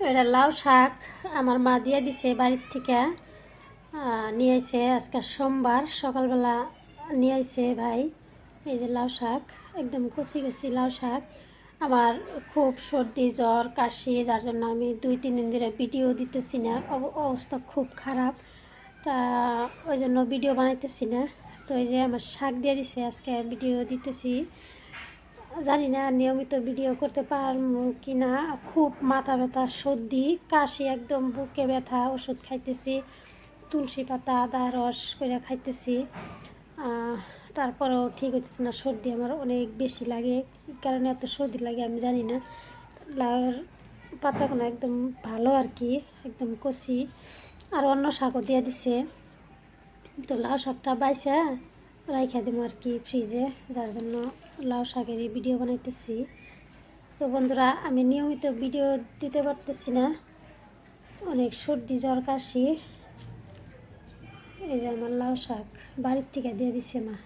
এটা লাউ শাক আমার মা দিয়ে দিছে বাড়ির থেকে। নিয়ে আইছে আজকে সোমবার সকালবেলা নিয়ে আইছে ভাই। এই যে লাউ শাক, একদম কচি কচি লাউ শাক। আমার খুব সর্দি জ্বর কাশি, যার জন্য আমি 2-3 দিন ধরে ভিডিও দিতেছি না, অবস্থা খুব খারাপ। তা ওই জন্য ভিডিও বানাইতেছি না। তো এই যে আমার শাক দিয়ে দিছে, আজকে ভিডিও দিতেছি। জানি না নিয়মিত ভিডিও করতে পারবো কি না। খুব মাথা ব্যথা, সর্দি কাশি, একদম বুকে ব্যথা, ওষুধ খাইতেছি, তুলসী পাতা আদা রস করে খাইতেছি। তারপরেও ঠিক হইতেছে না, সর্দি আমার অনেক বেশি লাগে। কী কারণে এত সর্দি লাগে আমি জানি না। লাউয়ের পাতাগুলো একদম ভালো আর কি, একদম কচি। আর অন্য শাকও দিয়ে দিছে। তো লাউ শাকটা বাইসা রাইখা দেবো আর কি ফ্রিজে, যার জন্য লাউ শাকেরই ভিডিও বানাইতেছি। তো বন্ধুরা, আমি নিয়মিত ভিডিও দিতে পারতেছি না, অনেক সর্দি জ্বর কাশি। এই যে আমার লাউ শাক বাড়ির থেকে দিয়ে দিছে মা।